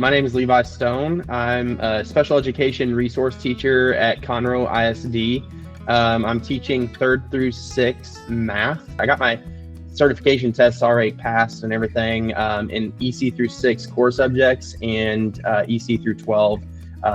My name is Levi Stone. I'm a special education resource teacher at Conroe ISD. I'm teaching 3rd through 6th math. I got my certification tests already passed and everything in EC through 6 core subjects and EC through 12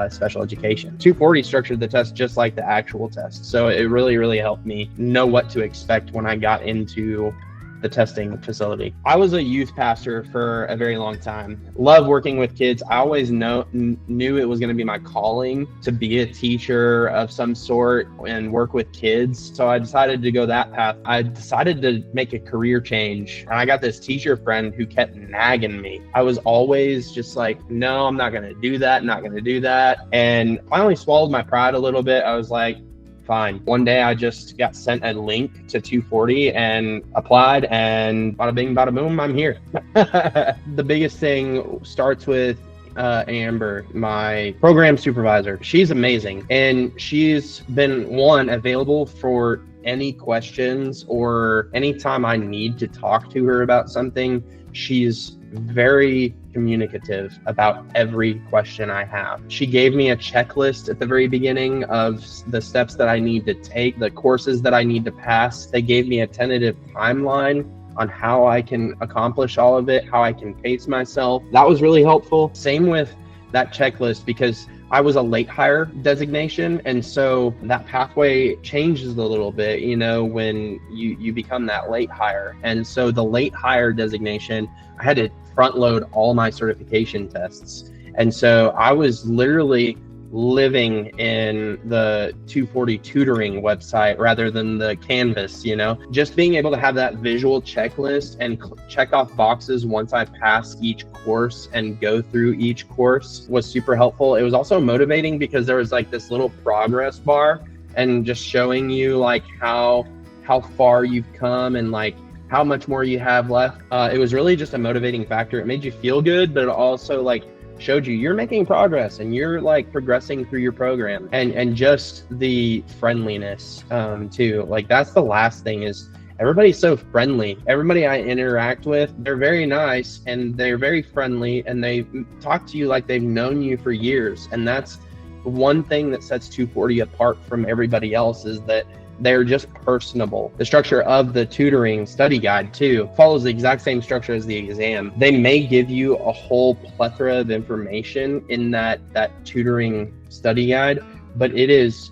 special education. 240 structured the test just like the actual test. So it really helped me know what to expect when I got into the testing facility. I was a youth pastor for a very long time. Love working with kids. I always knew it was going to be my calling to be a teacher of some sort and work with kids. So I decided to go that path. I decided to make a career change. And I got this teacher friend who kept nagging me. I was always just like, no, I'm not going to do that. Not going to do that. And finally swallowed my pride a little bit. I was like, fine. One day I just got sent a link to 240 and applied, and bada bing, bada boom, I'm here. The biggest thing starts with Amber, my program supervisor. She's amazing, and she's been available for any questions or anytime I need to talk to her about something. She's very communicative about every question I have. She gave me a checklist at the very beginning of the steps that I need to take, the courses that I need to pass. They gave me a tentative timeline on how I can accomplish all of it, how I can pace myself. That was really helpful. Same with that checklist, because I was a late hire designation, and so that pathway changes a little bit, when you become that late hire. And so the late hire designation, I had to front load all my certification tests. And so I was literally living in the 240 tutoring website rather than the Canvas, just being able to have that visual checklist and check off boxes once I passed each course and go through each course was super helpful. It was also motivating because there was like this little progress bar and just showing you like how far you've come and like how much more you have left. It was really just a motivating factor. It made you feel good, but it also like showed you're making progress and you're like progressing through your program, and just the friendliness too. Like that's the last thing, is everybody's so friendly. Everybody I interact with, they're very nice and they're very friendly, and they talk to you like they've known you for years. And that's one thing that sets 240 apart from everybody else, is that they're just personable. The structure of the tutoring study guide too follows the exact same structure as the exam. They may give you a whole plethora of information in that tutoring study guide, but it is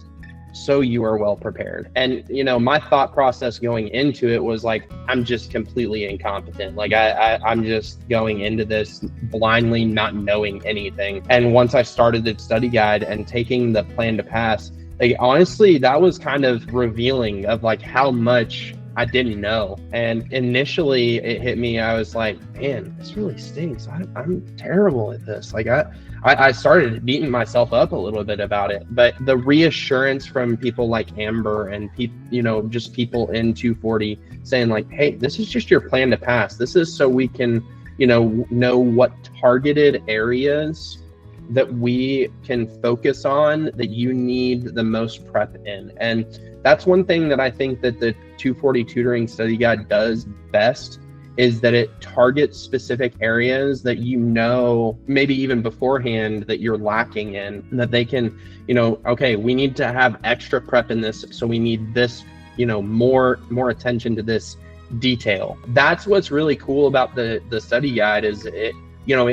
so you are well prepared. And my thought process going into it was like, I'm just completely incompetent. Like I'm just going into this blindly, not knowing anything. And once I started the study guide and taking the plan to pass, like honestly, that was kind of revealing of like how much I didn't know. And initially it hit me, I was like, man, this really stinks. I'm terrible at this. Like I started beating myself up a little bit about it. But the reassurance from people like Amber and just people in 240 saying like, hey, this is just your plan to pass. This is so we can, know what targeted areas that we can focus on that you need the most prep in. And that's one thing that I think that the 240 tutoring study guide does best, is that it targets specific areas that maybe even beforehand that you're lacking in, that they can, okay, we need to have extra prep in this, so we need this, more attention to this detail. That's what's really cool about the study guide, is it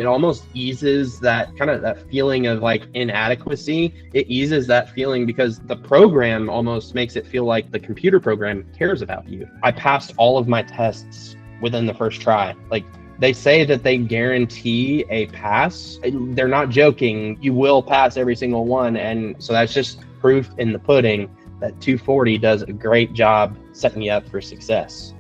almost eases that kind of that feeling of like inadequacy. It eases that feeling because the program almost makes it feel like the computer program cares about you. I passed all of my tests within the first try. Like they say that they guarantee a pass. They're not joking. You will pass every single one. And so that's just proof in the pudding that 240 does a great job setting you up for success.